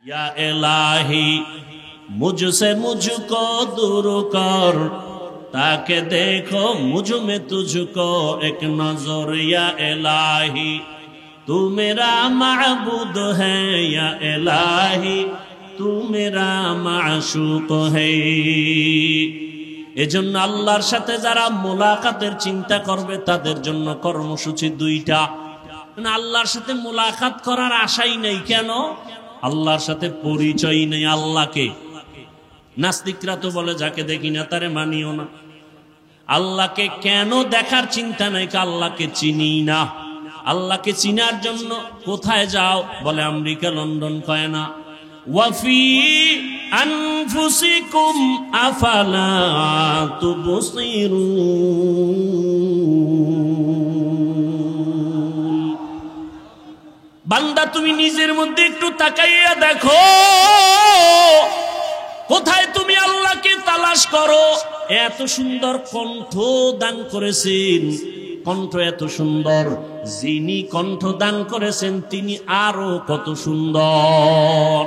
या इलाही मुझसे मुझको दूर कर, ताकि देखो मुझ में तुझको एक नजर। या इलाही तू मेरा माबूद है, या इलाही तू मेरा माशूक है। এজন্য আল্লাহর সাথে যারা মোলাকাতের চিন্তা করবে তাদের জন্য কর্মসূচি দুইটা। আল্লাহর সাথে মোলাকাত করার আশাই নেই, কেন? আল্লাহর সাথে পরিচয় নেই। আল্লাহকে নাস্তিকরা তো বলে যাকে দেখি না তারে মানিও না। আল্লাহকে কেন দেখার চিন্তা নাই? আল্লাহকে চিনি না। আল্লাহকে চিনার জন্য কোথায় যাও? বলে আমেরিকা, লন্ডন কয় না। ওয়াফি আনফুসিকুম আফালা তুবসিরুন। বান্দা তুমি নিজের মধ্যে একটু তাকাইয়া দেখো, কোথায় তুমি আল্লাহকে তালাশ করো। এত সুন্দর কণ্ঠ দান করেছেন, কণ্ঠ এত সুন্দর, যিনি কণ্ঠ দান করেছেন তিনি আরো কত সুন্দর।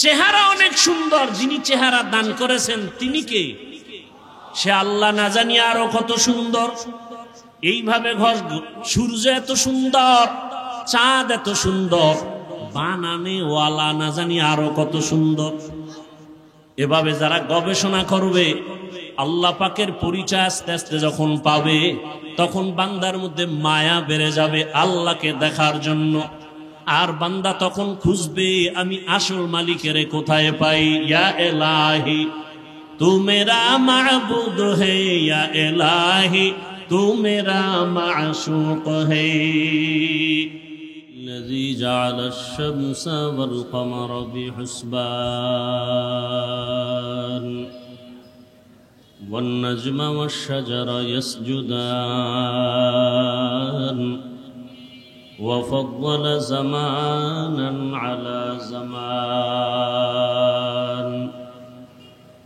চেহারা অনেক সুন্দর, যিনি চেহারা দান করেছেন তিনি কে? সে আল্লাহ না জানি আরো কত সুন্দর। এইভাবে ঘর সূর্য এত সুন্দর, চাঁদ এত সুন্দর, বানানে ওয়ালা না জানি আরো কত সুন্দর। এভাবে যারা গবেষণা করবে আল্লাহ পাকের পরিচয় আস্তে আস্তে যখন পাবে, তখন বান্দার মধ্যে মায়া বেড়ে যাবে আল্লাহকে দেখার জন্য। আর বান্দা তখন খুঁজবে আমি আসল মালিকের কোথায় পাই। ইয়া ইলাহি তু মেরা মাবুদ হে, ইয়া ইলাহি তু মেরা মাশূক হে। الذي جعل الشمس والقمر بحسبان والنجم والشجر يسجدان وفضل زمانا على زمان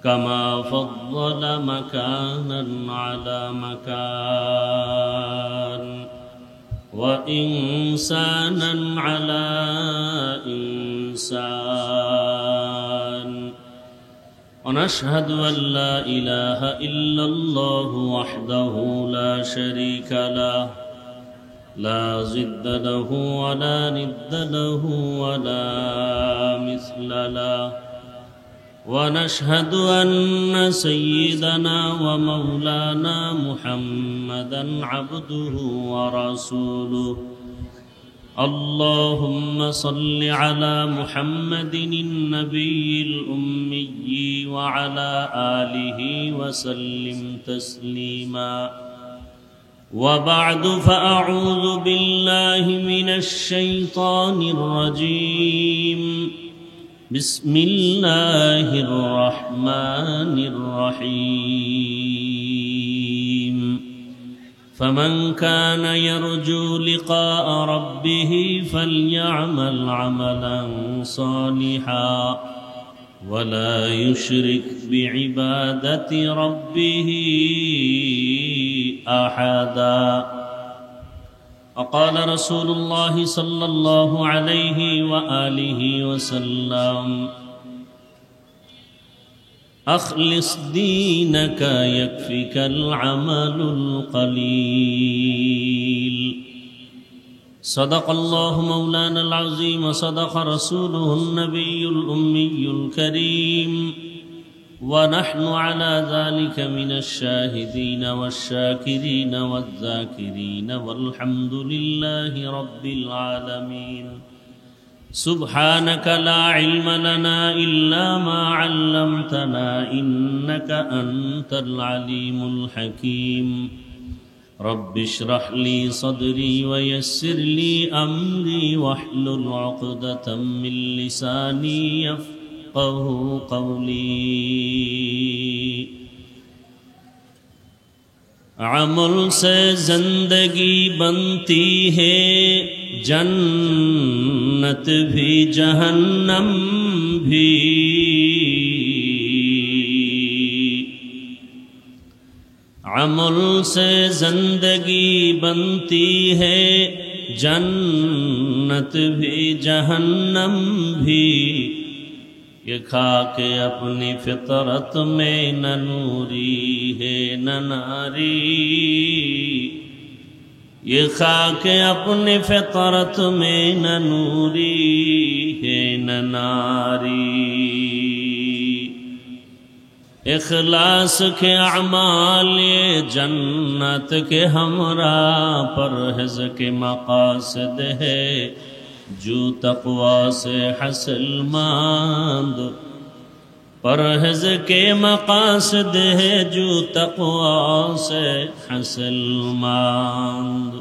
كما فضل مكانا على مكان وإنسانا على إنسان ونشهد أن لا إله إلا الله وحده لا شريك له لا ضد له ولا ند له ولا مثل له ونشهد أن سيدنا ومولانا محمدا عبده ورسوله اللهم صل على محمد النبي الأمي وعلى آله وسلم تسليما وبعد فأعوذ بالله من الشيطان الرجيم بسم الله الرحمن الرحيم فمن كان يرجو لقاء ربه فليعمل عملا صالحا ولا يشرك بعبادة ربه أحدا وقال رسول الله صلى الله عليه وآله وسلم أخلص دينك يكفك العمل القليل صدق الله مولانا العظيم وصدق رسوله النبي الأمي الكريم ونحن على ذلك من الشاهدين والشاكرين والذاكرين والحمد لله رب العالمين سبحانك لا علم لنا إلا ما علمتنا إنك أنت العليم الحكيم رب اشرح لي صدري ويسر لي أمري واحلل عقدة من لساني يفقه قولي عمل سے زندگی بنتی ہے جنت بھی جہنم بھی عمل سے زندگی بنتی ہے जन्नत भी जहन्नम भी, ये खाके अपनी फितरत में न नूरी है न नारी, ये खाके अपनी फितरत में न नूरी है न नारी। इखलास के अमाल ये जन्नत के हमरा, परहेज के मकासद है जो तक़वा से हासिल मंद, परहेज के मकासद है जो तक़वा से हासिल मंद।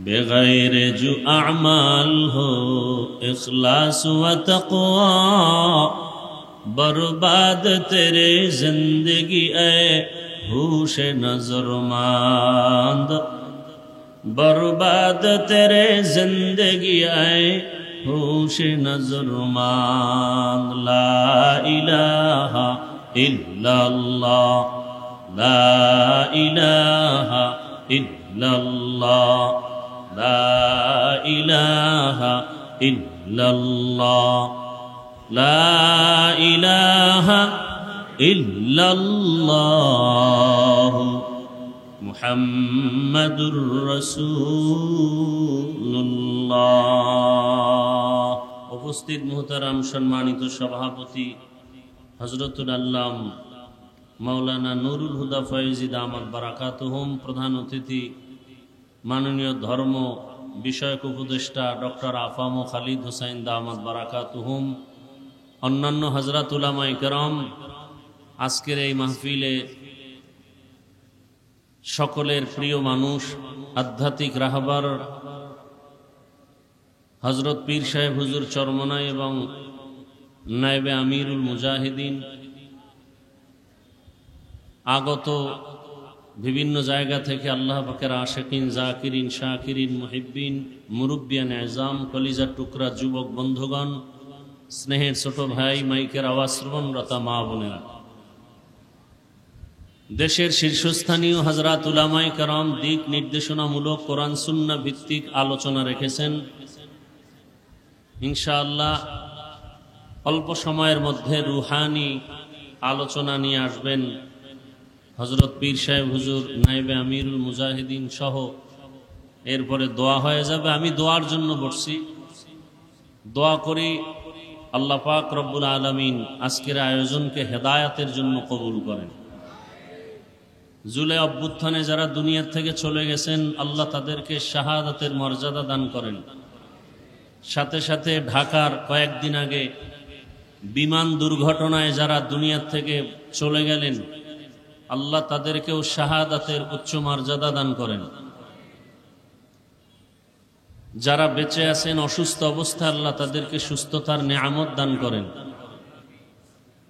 बेगैर जो अमाल हो इखलास व तक़वा, बर्बाद तेरे जिंदगी ए होश नज़रमंद, बर्बाद तेरे जिंदगी आए होश नज़रमंद। ला इलाहा इल्लल्लाह, ला इलाहा इल्लल्लाह, ला इलाहा इल्लल्लाह, ला इलाहा इल्लल्लाह मुहम्मदुर রাসূলুল্লাহ। উপস্থিত মুহতারাম সম্মানিত সভাপতি হযরতুল আল্লাম মাওলানা নুরুল হুদা ফয়েজী দামাত বারাকাতুহুম, প্রধান অতিথি মাননীয় ধর্ম বিষয়ক উপদেষ্টা ডক্টর আফাম খালিদ হোসাইন দামাত বারাকাতুহুম, অন্যান্য হযরত উলামায়ে কেরাম, আজকের এই মাহফিলে সকলের প্রিয় মানুষ আধ্যাত্মিক রাহবার হযরত পীর সাহেব হুজুর চরমনাই এবং নায়েবে আমিরুল মুজাহিদিন, আগত বিভিন্ন জায়গা থেকে আল্লাহ পাকের আশিকিন, জাকিরিন, শাকিরিন, মুহিব্বিন, মুরব্বিয়ান এজাম, কলিজার টুকরা যুবক বন্ধুগণ, স্নেহের ছোট ভাই, মাইকের আওয়াজ শ্রবণরতা মা বোনেরা, দেশের শীর্ষস্থানীয় হযরত উলামায়ে কেরাম দিক নির্দেশনামূলক কোরআন সুন্নাহ ভিত্তিক আলোচনা রেখেছেন। ইনশাআল্লাহ অল্প সময়ের মধ্যে রুহানি আলোচনা নিয়ে আসবেন হযরত পীর সাহেব হুজুর, নায়েবে আমিরুল মুজাহিদিন সহ। এরপরে দোয়া হয়ে যাবে। আমি দোয়ার জন্য বসছি, দোয়া করি আল্লাহ পাক রব্বুল আলামিন আজকের আয়োজনকে হেদায়েতের জন্য কবুল করেন। জুলাই অভ্যুত্থানে যারা দুনিয়ার থেকে চলে গেছেন, আল্লাহ তাদেরকে শাহাদাতের মর্যাদা দান করেন। সাথে সাথে ঢাকার কয়েকদিন আগে বিমান দুর্ঘটনায় যারা দুনিয়ার থেকে চলে গেলেন, আল্লাহ তাদেরকেও শাহাদাতের উচ্চ মর্যাদা দান করেন। যারা বেঁচে আছেন অসুস্থ অবস্থায়, আল্লাহ তাদেরকে সুস্থতার নেয়ামত দান করেন।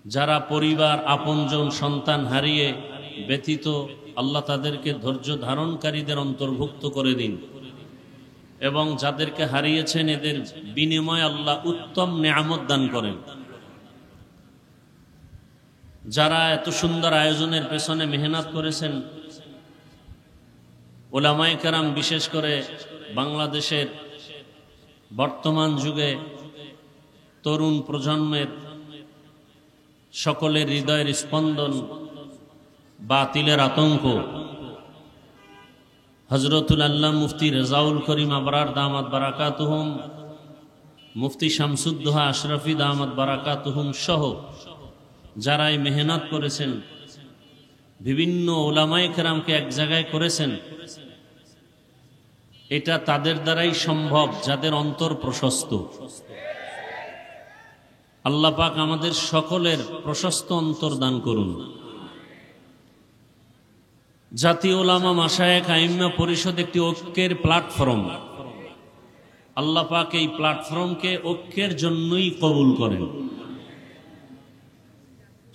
যারা পরিবার, আপনজন, সন্তান হারিয়ে ব্যথিত, আল্লাহ তাদেরকে ধৈর্য ধারণকারীদের অন্তর্ভুক্ত করে দিন। এবং যাদেরকে হারিয়েছেন এদের বিনিময়ে আল্লাহ উত্তম নেয়ামত দান করেন। যারা এত সুন্দর আয়োজনের পেছনে মেহনত করেছেন, উলামায়ে কেরাম, বিশেষ করে বাংলাদেশের বর্তমান যুগে তরুণ প্রজন্মের সকলের হৃদয়ের স্পন্দন, বাতিলের আতঙ্ক, হযরতুল আল্লাহ মুফতি রেজাউল করিম আবরার দামাত বারাকাতুহুম, মুফতি শামসুদ্দোহা আশরাফি দামাত বারাকাতুহুম সহ যারা এই মেহনত করেছেন, বিভিন্ন উলামায়ে কেরামকে এক জায়গায় করেছেন, এটা তাদের দ্বারাই সম্ভব যাদের অন্তর প্রশস্ত। আল্লাহ পাক আমাদের সকলের প্রশস্ত অন্তর দান করুন। জাতীয় উলামা মাশায়েখ আইম্মা পরিষদ একটি ঐক্যের প্ল্যাটফর্ম। আল্লাহ পাক এই প্ল্যাটফর্মকে ঐক্যের জন্যই কবুল করেন।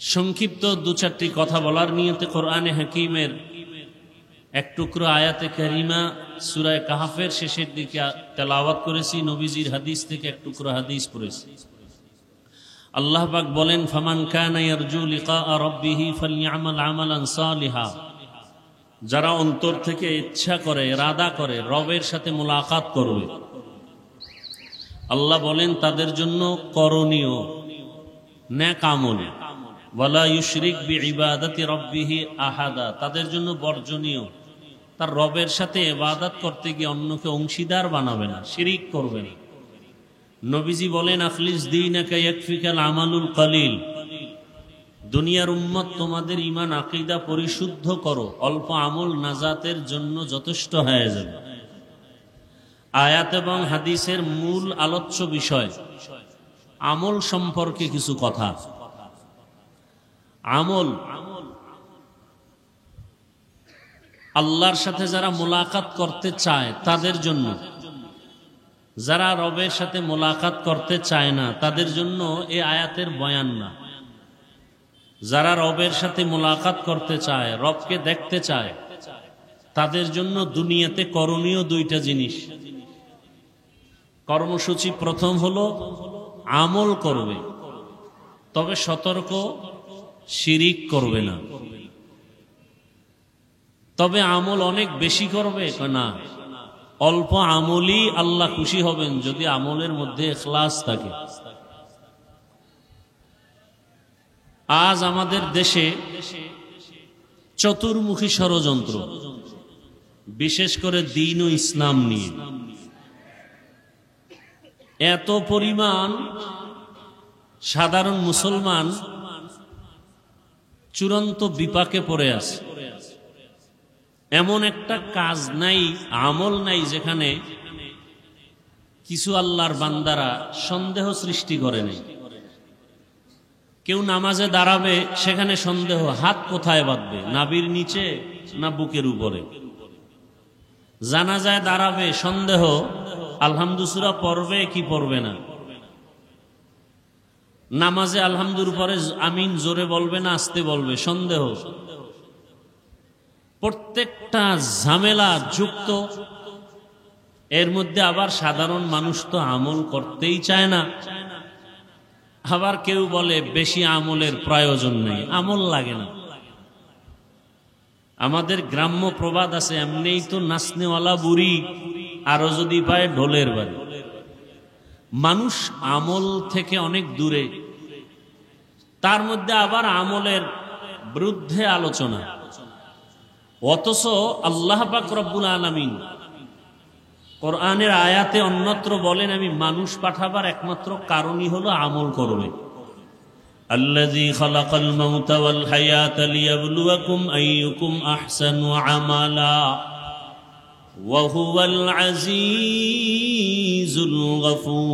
সংক্ষিপ্ত দু চারটি কথা বলার নিয়তে কোরআনে হাকিমের এক টুকরো আয়াতে কারিমা সূরা কাহফের শেষের দিকে তেলাওয়াত করেছি, নবীজির হাদিস থেকে এক টুকরো হাদিস পড়েছি। আল্লাহ পাক বলেন, ফামান কানা ইয়ারজু লিকা রাব্বিহি ফালইআমাল আমালান সালিহা যারা অন্তর থেকে ইচ্ছা করে, ইরাদা করে রবের সাথে মুলাকাত করবে, আল্লাহ বলেন তাদের জন্য করণীয় নেক আমল, ওয়ালা ইউশরিক বিইবাদাতি রাব্বিহি আহাদা, তাদের জন্য বর্জনীয় তার রবের সাথে ইবাদত করতে গিয়ে অন্যকে অংশীদার বানাবে না, শিরিক করবে না। নবীজি বলেন আখলিস দীনাকা ইয়াকফিকাল আমালুল কলিল, দুনিয়ার উম্মত তোমাদের ঈমান আকীদা পরিশুদ্ধ করো, অল্প আমল নাজাতের জন্য যথেষ্ট হয়ে যাবে। আয়াত এবং হাদিসের মূল আলোচ্য বিষয় আমল সম্পর্কে কিছু কথা। আমল, আল্লাহর সাথে যারা মোলাকাত করতে চায় তাদের জন্য, যারা রবের সাথে মোলাকাত করতে চায় না তাদের জন্য এই আয়াতের বয়ান না। যারা রবের সাথে মোলাকাত করতে চায়, রবকে দেখতে চায়, তাদের জন্য দুনিয়াতে করণীয় দুইটা জিনিস। কর্মসূচি প্রথম হলো আমল করবে, তবে সতর্ক শিরিক করবে না। তবে আমল অনেক বেশি করবে না, অল্প আমলই আল্লাহ খুশি হবেন যদি আমলের মধ্যে ইখলাস থাকে। আজ আমাদের দেশে চতুর্মুখী ষড়যন্ত্র, বিশেষ করে দ্বীন ও ইসলাম নিয়ে এত পরিমাণ সাধারণ মুসলমান চূড়ান্ত বিপাকে পড়ে আছে। এমন একটা কাজ নাই, আমল নাই যেখানে কিছু আল্লাহর বান্দারা সন্দেহ সৃষ্টি করে নাই। কেউ নামাজে দাঁড়াবে, সেখানে সন্দেহ, হাত কোথায় বাঁধবে, নাভির নিচে না বুকের উপরে। জানাজায় দাঁড়াবে, সন্দেহ আলহামদু সূরা পড়বে কি পড়বে না। নামাজে আলহামদুর পরে আমিন জোরে বলবে না আস্তে বলবে, সন্দেহ। প্রত্যেকটা ঝামেলা যুক্ত। এর মধ্যে আবার সাধারণ মানুষ তো আমল করতেই চায় না। আবার কেউ বলে বেশি আমলের প্রয়োজন নেই, আমল লাগে না। আমাদের গ্রাম্য প্রবাদ আছে, এমনিই তো নাচনেওয়ালা বুড়ি, আরো যদি পায় ঢোলের বাড়ি। মানুষ আমল থেকে অনেক দূরে, তার মধ্যে আবার আমলের বিরুদ্ধে আলোচনা। অথচ আল্লাহ পাক রব্বুল আলামিন কোরআনের আয়াতে অন্যত্র বলেন, আমি মানুষ পাঠাবার একমাত্র কারণই হলো আমল করবে। আল্লাযী খালাকাল মাউতা ওয়াল হায়াতা লিয়াবলুয়াকুম আইয়ুকুম আহসানু আমালা ওয়া হুয়াল আজিজুল গফুর।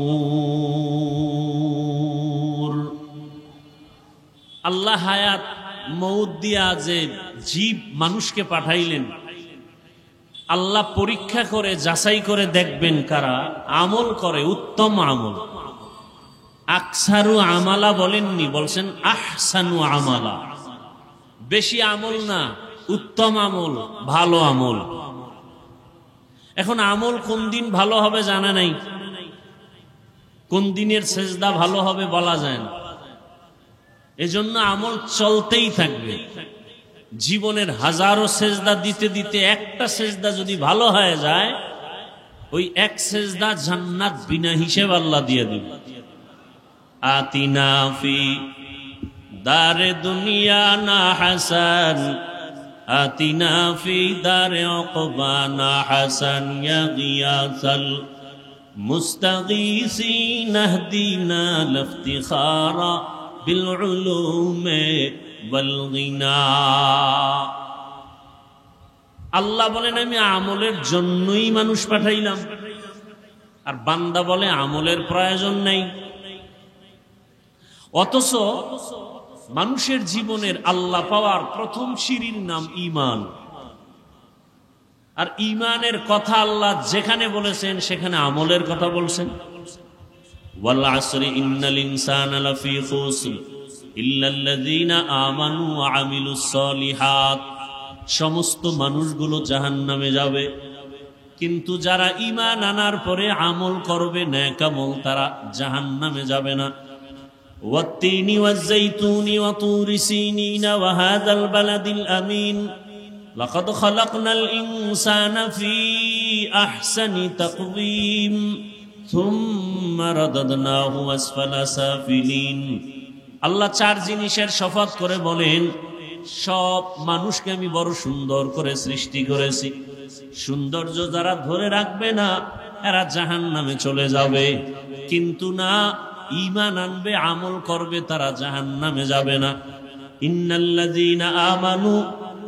আল্লাহ হায়াত মউত দিয়া যে জীব মানুষকে পাঠাইলেন, আল্লাহ পরীক্ষা করে যাচাই করে দেখবেন কারা আমল করে, উত্তম আমল। আকসারু আমালা বলেননি, বলছেন আহসানু আমালা। বেশি আমল না, উত্তম আমল, ভালো আমল। এখন আমল কোন দিন ভালো হবে জানা নাই, কোন দিনের সেজদা ভালো হবে বলা যায় না। এজন্য আমল চলতেই থাকবে। জীবনের হাজারো সেজদা দিতে দিতে একটা সেজদা যদি ভালো হয়ে যায়, ওই এক সেজদা জান্নাত বিনা হিসেব আল্লাহ দিয়ে দিবে। আতিনা ফি দারে দুনিয়া না হাসান, আতিনা ফি দারে উকবা না হাসান, ইয়া গিয়াসাল মুস্তাগীসিন আহদিনা লিফতিখারা বিল উলুমে ওয়াল গিনা। আল্লাহ বলেন আমি আমলের জন্যই মানুষ পাঠাইলাম, আর বান্দা বলে আমলের প্রয়োজন নেই। অথচ মানুষের জীবনের আল্লাহ পাওয়ার প্রথম সিঁড়ির নাম ঈমান। আর ঈমানের কথা আল্লাহ যেখানে বলেছেন সেখানে আমলের কথা বলছেন। ওয়াল আসরি ইন্নাল ইনসানা লাফি খুসর ইল্লাল্লাযীনা আমানু ওয়া আমিলুস সলিহাত। সমস্ত মানুষগুলো জাহান্নামে যাবে, কিন্তু যারা ঈমান আনার পরে আমল করবে নেক আমল, তারা জাহান্নামে যাবে না। ওয়াত-তিনি ওয়াজ-যাইতুনি ওয়া তুরি সিনিনা ওয়া হাযাল বালাদিল আমিন লাকাদ খালাকনাল ইনসানা ফি আহসানি তাকওয়িম সুম্মা রাদাদনাহু আসফালা সাফিলিন। আল্লাহ চার জিনিসের শপথ করে বলেন, সব মানুষকে আমি বড় সুন্দর করে সৃষ্টি করেছি। সৌন্দর্য যারা ধরে রাখবে না এরা জাহান্নামে চলে যাবে, কিন্তু না, ঈমান আনবে, আমল করবে, তারা জাহান্নামে যাবে না। ইন্নাল্লাযীনা আমানু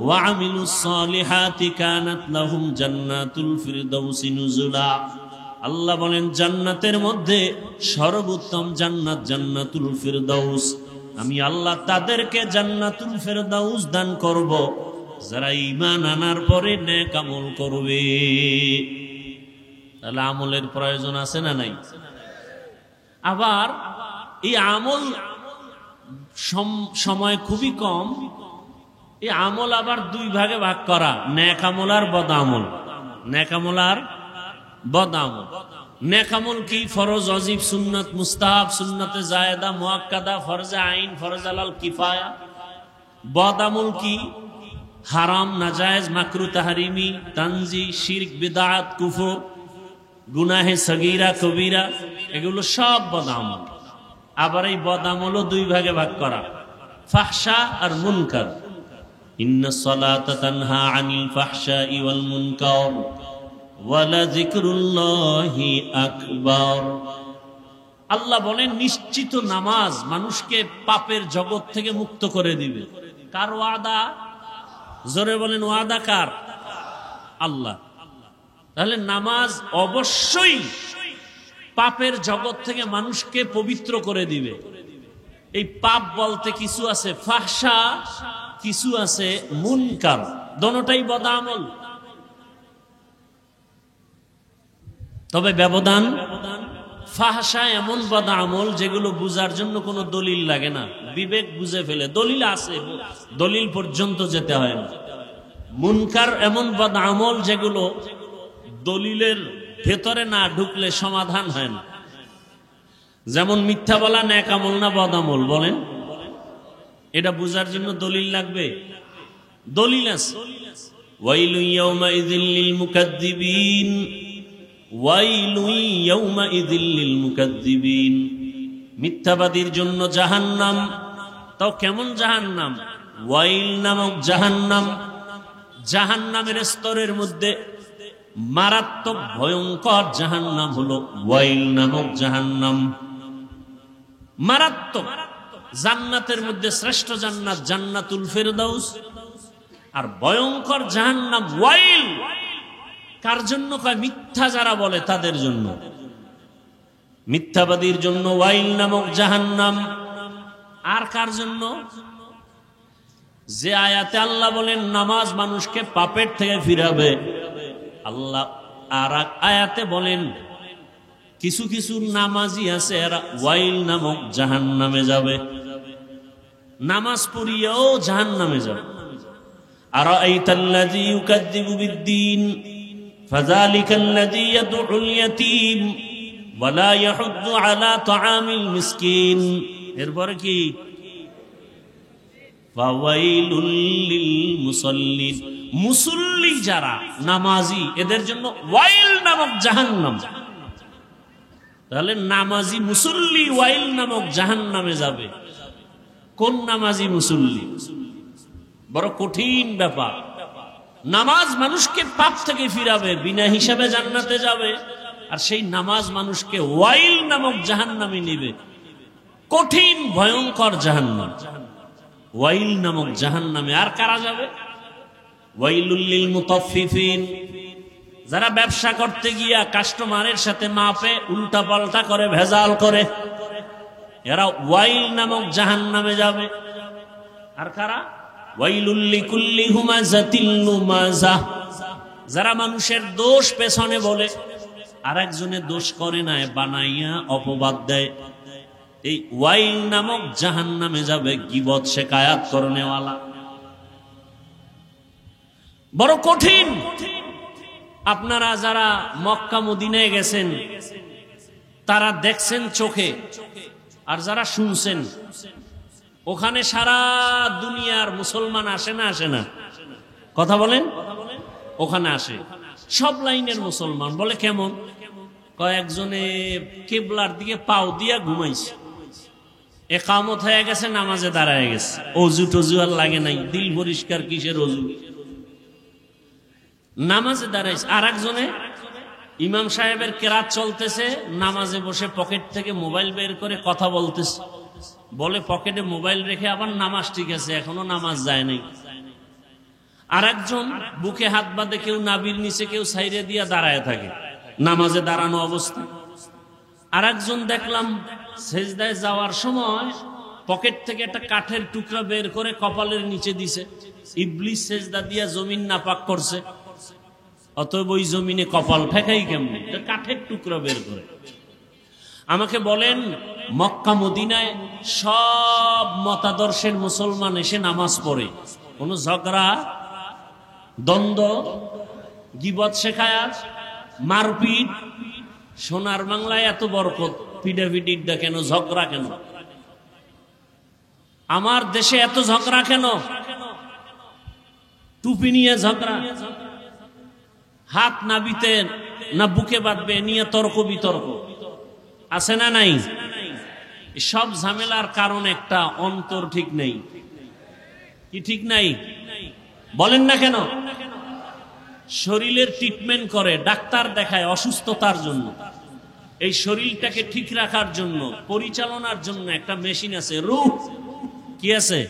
ওয়া আমিলুস সালিহাতি কানাত লাহুম জান্নাতুল ফিরদাউসি নুজুলা। আল্লাহ বলেন, জান্নাতের মধ্যে সর্বোত্তম জান্নাত জান্নাতুল ফিরদাউস। আমি আল্লাহ তাদেরকে জান্নাতুল ফিরদাউস দান করব যারা ঈমান আনার পরে নেক আমল করবে। তাহলে আমলের প্রয়োজন আছে না নাই? আবার এই আমল সময় খুবই কম, এই আমল আবার দুই ভাগে ভাগ করা, নেক আমল আর বদ আমল। নেক আমল আর বদ আমল। নেক আমল কি? ফরজ, ওয়াজিব, সুন্নাত, মুস্তাহাব, সুন্নাতে জায়েদা, মুআক্কাদা, ফরজে আইন, ফরজ আলাল কিফায়া। বদ আমল কি? হারাম, নাজায়েজ, মাকরু, তাহরিমি, তানজি, শিরক, বিদআত, কুফর, গুনাহে সগীরা, কবিরা, এগুলো সব বদ আমল। আবার এই বদ আমলও দুই ভাগে ভাগ করা, ফাহশা আর মুনকার। ইন্নাস সালাতা তানহা আনিল ফাহশাই ওয়াল মুনকার ওয়ালা যিকরুল্লাহি আকবার। আল্লাহ বলেন, নিশ্চিত নামাজ মানুষকে পাপের জগৎ থেকে মুক্ত করে দিবে। কার ওয়াদা? জোরে বলেন, ওয়াদা কার? আল্লাহ। তাহলে নামাজ অবশ্যই পাপের জগৎ থেকে মানুষকে পবিত্র করে দিবে। এই পাপ বলতে কিছু আছে ফাহশা, কিছু আছে মুনকার, দোনোটাই বদ আমল। তবে ব্যবধান, ফাহশা এমন বদ আমল যেগুলো বুঝার জন্য কোনো দলিল লাগে না, বিবেক বুঝে ফেলে, দলিল আছে, দলিল পর্যন্ত যেতে হয় না। মুনকার এমন বদ আমল যেগুলো দলিলের ভেতরে না ঢুকলে সমাধান হয় না। যেমন মিথ্যা বলা নেক আমল না বদ আমল? বলেন, এটা বুঝার জন্য দলিল লাগবে? দলিল আছে। ওয়াইলু ইয়াউমাইযিল লিল মুকাদ্দিবিন, ওয়াইলু ইয়াউমাইযিল লিল মুকাদ্দিবিন। মিথ্যাবাদীর জন্য জাহান্নাম। তাও কেমন জাহান্নাম? ওয়াইল নামক জাহান্নাম। জাহান্নামের স্তরের মধ্যে মারাত্মক ভয়ঙ্কর জাহান্নাম হলো ওয়াইল নামক জাহান্নাম। মারাত্মক। জান্নাতের মধ্যে শ্রেষ্ঠ জান্নাত জান্নাতুল ফিরদাউস, আর ভয়ঙ্কর জাহান্নাম ওয়াইল। কার জন্য কয়? মিথ্যা যারা বলে তাদের জন্য। মিথ্যাবাদীর জন্য ওয়াইল নামক জাহান্নাম। আর কার জন্য? যে আয়াতে আল্লাহ বলেন নামাজ মানুষকে পাপের থেকে ফিরাবে, আল্লাহ আর এক আয়াতে বলেন কিছু কিছু নামাজি আছে এরা ওয়াইল নামক জাহান্নামে যাবে। নামাজ পড়িয়াও জাহান্নামে যাবে। আরাআইতাল্লাযী ইউকাযযিবু বিদ্দীন ফাযালিকাল্লাযী ইয়াদউল ইয়াতীম ওয়া লা ইয়াহুদ্দু আলা তাআমিল মিসকিন। এরপরে কি? ফাওয়াইলুল লিল মুসাল্লিন। মুসল্লি যারা নামাজি এদের জন্য ওয়াইল নামক জাহান্নাম। তাহলে নামাজি মুসল্লি ওয়াইল নামক জাহান্নামে যাবে। কোন নামাজি মুসল্লি? বড় কঠিন ব্যাপার। নামাজ মানুষকে পাপ থেকে ফিরাবে, বিনা হিসাবে জান্নাতে যাবে, আর সেই নামাজ মানুষকে ওয়াইল নামক জাহান্নামে নিবে। কঠিন ভয়ঙ্কর জাহান্নাম, ওয়াইল নামক জাহান্নামে। আর কারা যাবে? ওয়াইলুল লিল মুতাফফিফিন। যারা ব্যবসা করতে গিয়া কাস্টমারের সাথে মাপে উল্টা পাল্টা করে, ভেজাল করে, এরা ওয়াইল নামক জাহান্নামে যাবে। আর কারা? ওয়াইলুল লিকুল্লি হুমাযাতিল লুমাযা। যারা মানুষের দোষ পেছনে বলে, আর একজনের দোষ করে না, বানাইয়া অপবাদ দেয়, এই ওয়াইল নামক জাহান্নামে যাবে। গীবত শিকায়াত করনেওয়ালা। বড় কঠিন। আপনারা যারা মক্কা মদিনায় গেছেন তারা দেখছেন চোখে, আর যারা শুনছেন, ওখানে সারা দুনিয়ার মুসলমান আসে না? আসে না? কথা বলেন, ওখানে আসে সব লাইনের মুসলমান। বলে কেমন? কয়েকজনে কিবলার দিকে পাও দিয়া ঘুমাইছে, একামত হয়ে গেছে, নামাজে দাঁড়ায় গেছে, অজু টজু আর লাগে নাই, দিল পরিষ্কার, কিসের অজু, নামাজে দাঁড়াইছে। আর একজনে ইমাম সাহেবের কেরাত চলতেছে, নামাজে বসে পকেট থেকে মোবাইল বের করে কথা বলতেছে। বলে পকেটে মোবাইল রেখে আবার নামাজ ঠিক আছে, এখনো নামাজ যায় নাই। আর একজন বুকে হাত বাঁধে, কেউ নাবির নিচে, কেউ সাইরে দিয়া দাঁড়ায় থাকে নামাজে দাঁড়ানো অবস্থায়। আর একজন দেখলাম সেজদায় যাওয়ার সময় পকেট থেকে একটা কাঠের টুকরা বের করে কপালের নিচে দিছে। ইবলিস সেজদা দিয়া জমিন নাপাক করছে, অতএব ওই জমিনে কপাল ঠেকাই কেমনি? কাঠের টুকরা বের করে। আমাকে বলেন, মক্কা মদিনায় সব মতাদর্শের মুসলমান এসে নামাজ পড়ে, কোনো ঝগড়া দ্বন্দ্ব, গীবত শেখায়াত, মারপিট। সোনার বাংলায় এত বরকত, পিডাপিডিটা কেন, ঝগড়া কেন? আমার দেশে এত ঝগড়া কেন? টুপি নিয়ে ঝগড়া, হাত নাবিতে না বুকে বাঁধবে নিয়ে তর্ক বিতর্ক, আছে না নাই? সব ঝামেলার কারণ একটা, অন্তর ঠিক নেই। কি ঠিক নাই? বলেন না কেন? শরীরের ট্রিটমেন্ট করে, ডাক্তার দেখায় অসুস্থতার জন্য। এই শরীরটাকে ঠিক রাখার জন্য, পরিচালনার জন্য একটা মেশিন আছে, রূহ। কি আছে?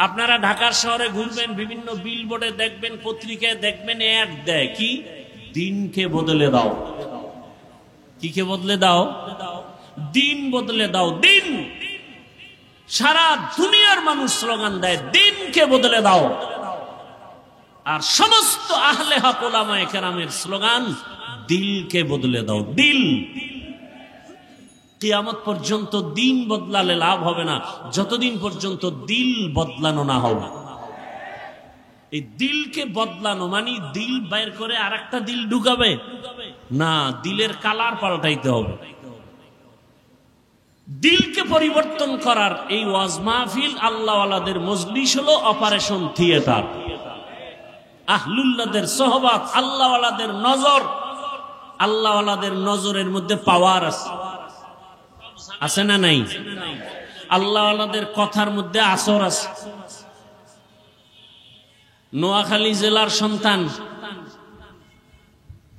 আপনারা ঢাকার শহরে ঘুরবেন, বিভিন্ন বিলবোর্ডে দেখবেন, পত্রিকায় দেখবেন, অ্যাড দেয় কি, দিনকে বদলে দাও। কি কে বদলে দাও? দিন বদলে দাও। দিন, সারা দুনিয়ার মানুষ স্লোগান দেয়, দিনকে বদলে দাও। আর সমস্ত আহলে হক ওলামায়ে কেরামের স্লোগান, দিলকে বদলে দাও। দিল, কিয়ামত পর্যন্ত দিন বদলালে লাভ হবে না, যতদিন পর্যন্ত দিল বদলানো না হবে। এই দিলকে বদলানো মানে দিল বাইর করে আর একটা দিল ঢুকাবে না, দিলের কালার পাল্টাইতে হবে। দিলকে পরিবর্তন করার এই ওয়াজ মাহফিল, আল্লাহওয়ালাদের মজলিস হলো অপারেশন থিয়েটার। আহলুল্লাহদের সোহবাত, আল্লাহওয়ালাদের নজর, আল্লাহওয়ালাদের নজরের মধ্যে পাওয়ার আছে, আছে না নাই? আল্লাহওয়ালাদের কথার মধ্যে আসর আছে। নোয়াখালী জেলার সন্তান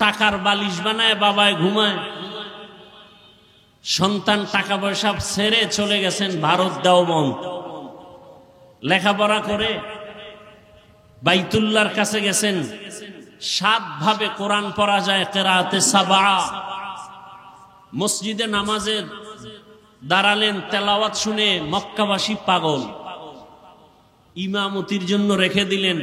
টাকার বালিশ বানায় বাবায় ঘুমায়, সন্তান টাকা পয়সা ছেড়ে চলে গেছেন ভারত দেওবন্দ, লেখাপড়া করে বাইতুল্লাহর কাছে গেছেন। 7 ভাবে কোরআন পড়া যায়, কেরাতে সাবা। মসজিদে নামাজে দাঁড়ালেন, তেলাওয়াত শুনে মক্কাবাসী পাগল, ইমামতির জন্য রেখে দিলেন।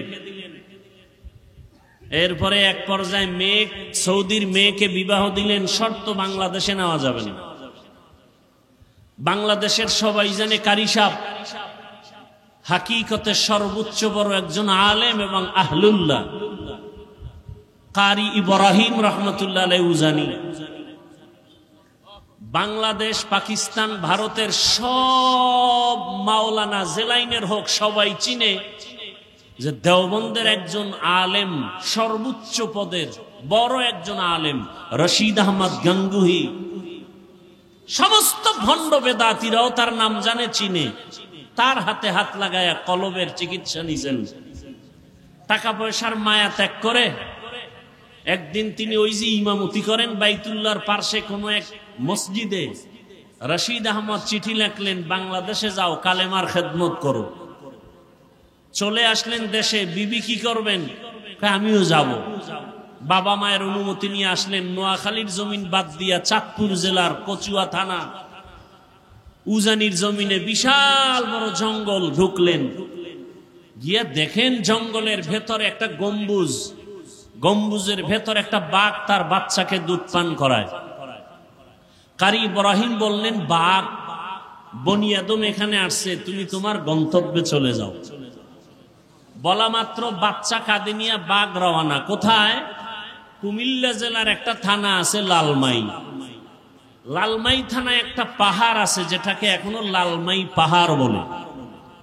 এরপরে এক পর্যায়ে মেয়ে, সৌদির মেয়েকে বিবাহ দিলেন, শর্ত বাংলাদেশে নেওয়া যাবে না। বাংলাদেশের সবাই জানে কারি সাহেব হাকিকতে সর্বোচ্চ বড় একজন আলেম এবং আহলুল্লাহ, কারি ইব্রাহিম রহমতুল্লাহ আলাইহি উজানি। বাংলাদেশ, পাকিস্তান, ভারতের সব মাওলানা জেলাইনের হোক, সবাই চিনে যে দেওবন্দের একজন আলেম, সর্বোচ্চ পদের বড় একজন আলেম, রশিদ আহমদ গঙ্গুহি। সমস্ত ভণ্ড বেদাতিরাও তার নাম জানে, চিনে। তার হাতে হাত লাগায়া কলবের চিকিৎসা নিছেন। টাকা পয়সার মায়া ত্যাগ করে একদিন তিনি ওই যে ইমামতি করেন বাইতুল্লাহর পার্শ্বে কোনো এক মসজিদে, রশিদ আহমদ চিঠি লিখলেন, বাংলাদেশে যাও, কালেমার খেদমত করো। চলে আসলেন দেশে। বিবি কি করবেন? আমিও যাব। বাবা মায়ের অনুমতি নিয়ে আসলেন। নোয়াখালীর জমিন বাদ দিয়া চাঁদপুর জেলার কচুয়া থানা উজানির জমিনে বিশাল বড় জঙ্গল ঢুকলেন। গিয়া দেখেন জঙ্গলের ভেতরে একটা গম্বুজ, গম্বুজের ভেতর একটা বাঘ তার বাচ্চাকে দুধ পান করায়। কারি ইব্রাহিম বললেন, বাঘ, বনি আদম এখানে আসছে, তুমি তোমার গন্তব্যে চলে যাও। বলা মাত্র বাচ্চা কাঁধে নিয়ে বাঘ রওনা। কোথায়? কুমিল্লা জেলার একটা থানা আছে লালমাই। লালমাই থানায় একটা পাহাড় আছে, যেটাকে এখনো লালমাই পাহাড় বলে।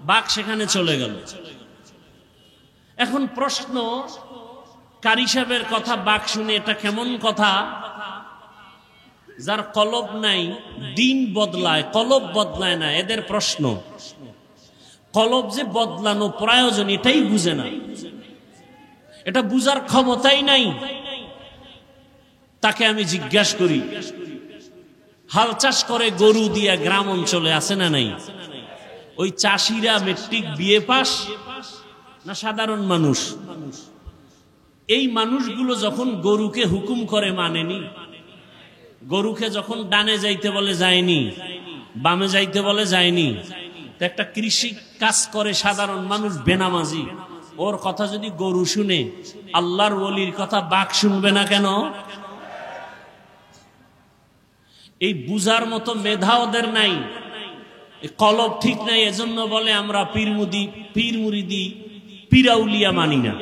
বাঘ সেখানে চলে গেল। এখন প্রশ্ন, কারি সাহেবের কথা বাক শুনে এটা কেমন কথা? যার কলব নাই, দিন বদলায়, কলব বদলায় না। এদের প্রশ্ন, কলব যে বদলানো প্রয়োজন এটাই বুঝে না, এটা বুঝার ক্ষমতাই নাই। তাকে আমি জিজ্ঞাসা করি, হাল চাষ করে গরু দিয়া গ্রাম অঞ্চলে আছে না নাই? ওই চাষিরা মেট্রিক বিএ পাস না সাধারণ মানুষ? এই মানুষগুলো যখন গরুকে হুকুম করে মানেনি, গরুকে যখন ডানে যাইতে বলে যায়নি, বামে যাইতে বলে যায়নি। তো একটা কৃষি কাজ করে সাধারণ মানুষ বেনামাজি, ওর কথা যদি গরু শুনে, আল্লাহর ওলির কথা বাঘ শুনবে না কেন? এই বুঝার মতো মেধা ওদের নাই, কলব ঠিক নাই। এজন্য বলে আমরা পীর মুরিদি পীরাউলিয়া মানি না।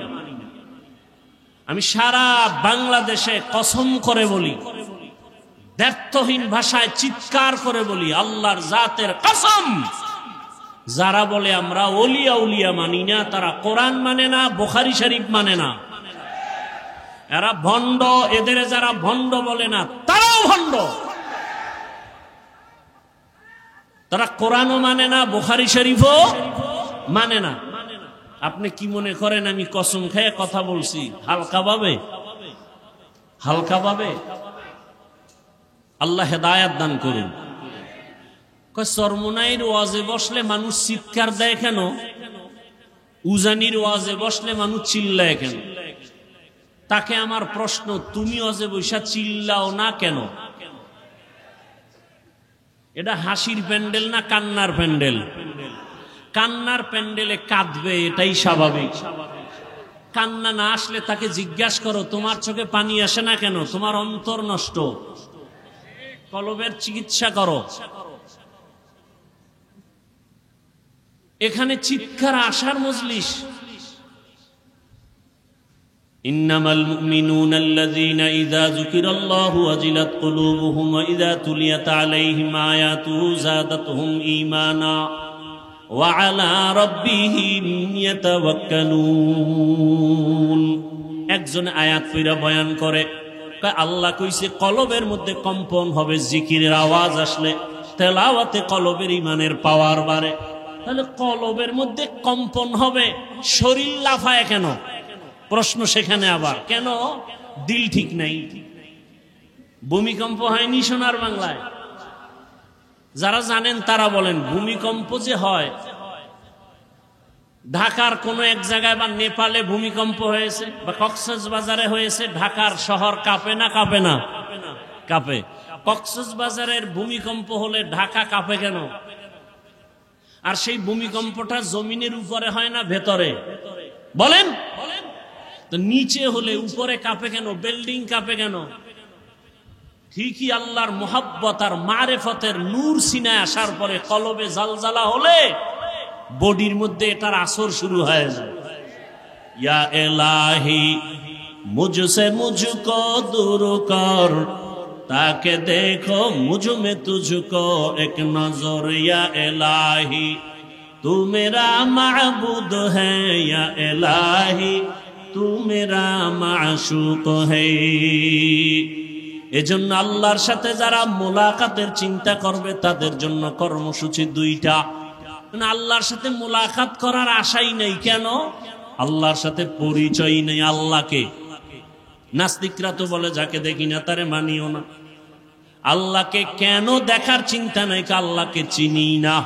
আমি সারা বাংলাদেশে কসম করে বলি, দ্ব্যর্থহীন ভাষায় চিৎকার করে বলি, আল্লাহর জাতের কসম, যারা বলে আমরা ওলিয়া উলিয়া মানি না, তারা কোরআন মানে না, বুখারী শরীফ মানে না, এরা ভণ্ড। এদের যারা ভণ্ড বলে না তারাও ভণ্ড। তারা কোরআনও মানে না, বুখারী শরীফও মানে না। আপনি কি মনে করেন আমি কসম খেয়ে কথা বলছি হালকা ভাবে? হালকা ভাবে? আল্লাহ হেদায়াত দান করুন। চরমোনাইর ওয়াজে বসলে মানুষ চিৎকার দেয় কেন? উজানির ওয়াজে বসলে মানুষ চিল্লায় কেন? তাকে আমার প্রশ্ন, তুমি ওয়াজে বৈশা চিল্লাও না কেন? এটা হাসির প্যান্ডেল না কান্নার প্যান্ডেল? কান্নার প্যান্ডেলে কাঁদবে, এটাই স্বাভাবিক। কান্না না আসলে তাকে জিজ্ঞাসা করো, তোমার চোখে পানি আসে না কেন? তোমার অন্তর নষ্ট, কলবের চিকিৎসা করো। এখানে চিৎকার আসার মজলিস। ইন্নামাল মুমিনুনা আল্লাযীনা ইযা যুকিরাল্লাহু ওয়াজিলাত কুলুবুহুম ওয়া ইযা তুলিয়াত আলাইহিম আয়াতুহু যাদাতুহুম ঈমানা ওয়া আলা রাব্বিহিম ইয়াতাওয়াক্কালুন। একজন আয়াত পড়া বয়ান করে, আল্লাহ কইছে কলবের মধ্যে কম্পন হবে জিকিরের আওয়াজ আসলে, তেলাওয়াতে কলবের ঈমানের পাওয়ার বাড়ে। তাহলে কলবের মধ্যে কম্পন হবে, শরীর লাফায় কেন? প্রশ্ন সেখানে আবার, কেন? দিল ঠিক নাই। ভূমিকম্প হয়নি সোনার বাংলায়? যারা জানেন তারা বলেন, ভূমিকম্প যে হয় ঢাকার কোন এক জায়গায় বা নেপালে ভূমিকম্প হয়েছে বা কক্সবাজারে হয়েছে, ঢাকার শহর কাঁপে না কাঁপে না? কাঁপে। কক্সবাজারের ভূমিকম্প হলে ঢাকা কাঁপে কেন? আর সেই ভূমিকম্পটা জমিনের উপরে হয় না ভেতরে? বলেন। তো নিচে হলে উপরে কাঁপে কেন? বিল্ডিং কাঁপে কেন? ঠিকই আল্লাহর মুহাব্বত আর মারেফতের নূর সিনায় আসার পরে কলবে জালজালা হলে বডির মধ্যে এটার আসর শুরু হয়ে যায়। ইয়া ইলাহি মুঝসে মুঝকো দূর কর, তাকে দেখো মুঝ মে তুঝকো এক নজর। ইয়া ইলাহি তু মেরা মাবুদ হ্যায়, ইয়া ইলাহি তু মেরা মাশুক হ্যায়। এজন্য আল্লাহর সাথে যারা মোলাকাতের চিন্তা করবে তাদের জন্য কর্মসূচি দুইটা। আল্লাহর সাথে মোলাকাত করার আশাই নেই, কেন? আল্লাহর সাথে পরিচয় নেই আল্লাহকে। নাস্তিকরা তো বলে যাকে দেখি না তারে মানিও না। আল্লাহকে কেন দেখার চিন্তা নাই? আল্লাহকে চিনি না।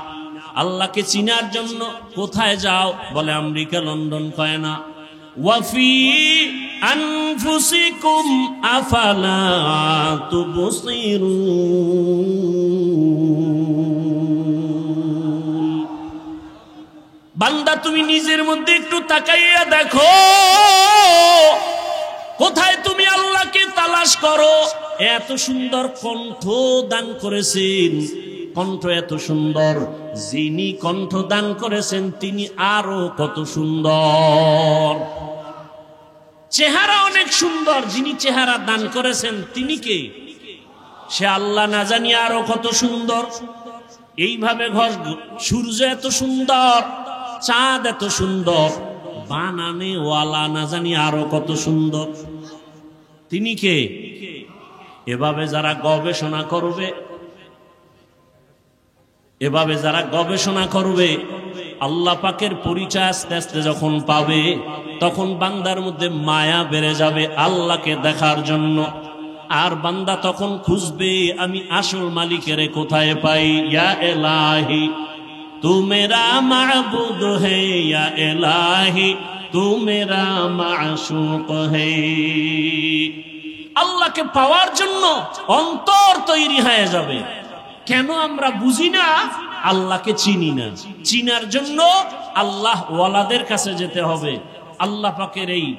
আল্লাহকে চিনার জন্য কোথায় যাও? বলে আমেরিকা, লন্ডন কয় না। ওয়াফি আনফুসিকুম আফালা তুবসিরুন। বান্দা তুমি নিজের মধ্যে একটু তাকাইয়া দেখো, কোথায় তুমি আল্লাহকে তালাশ করো। এত সুন্দর কণ্ঠ দান করেছেন, কণ্ঠ এত সুন্দর, যিনি কণ্ঠ দান করেছেন তিনি আরো কত সুন্দর। চেহারা অনেক সুন্দর, যিনি চেহারা দান করেছেন তিনি কে? সে আল্লাহ না জানি আরো কত সুন্দর। এইভাবে সূর্য এত সুন্দর, চাঁদ এত সুন্দর, বানানে ওয়ালা না জানি আরো কত সুন্দর। তিনি কে? এভাবে যারা গবেষণা করবে, এভাবে যারা গবেষণা করবে, আল্লাহ পাকের পরিচয় আস্তে আস্তে যখন পাবে, তখন বান্দার মধ্যে মায়া বেড়ে যাবে আল্লাহকে দেখার জন্য। আর বান্দা তখন খুঁজবে আমি আসল মালিকের কোথায় পাই। ইয়া এলাহি তু মেরা মাবুদ হে, ইয়া এলাহি তু মেরা মাশুক হে। আল্লাহকে পাওয়ার জন্য অন্তর তৈরি হয়ে যাবে। কেন আমরা বুঝি না? আল্লাহকে চিনি না। চিনার জন্য আল্লাহ ওয়ালাদের কাছে যেতে হবে। আল্লাহ পাকের এই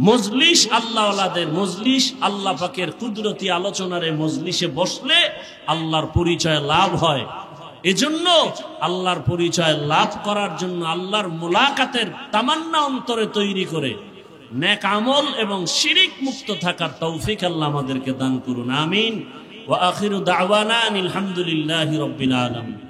মজলিস, আল্লাহ ওয়ালাদের মজলিস, আল্লাহ পাকের কুদরতি আলোচনার এই মজলিসে বসলে আল্লাহর পরিচয় লাভ হয়। এজন্য আল্লাহর পরিচয় লাভ করার জন্য আল্লাহর মুলাকাতের তামান্না অন্তরে তৈরি করে নেক আমল এবং শিরিক মুক্ত থাকার তৌফিক আল্লাহ আমাদেরকে দান করুন। আমিন। ওয়া আখিরু দাওয়ানা আনিল হামদুলিল্লাহি রাব্বিল আলামিন।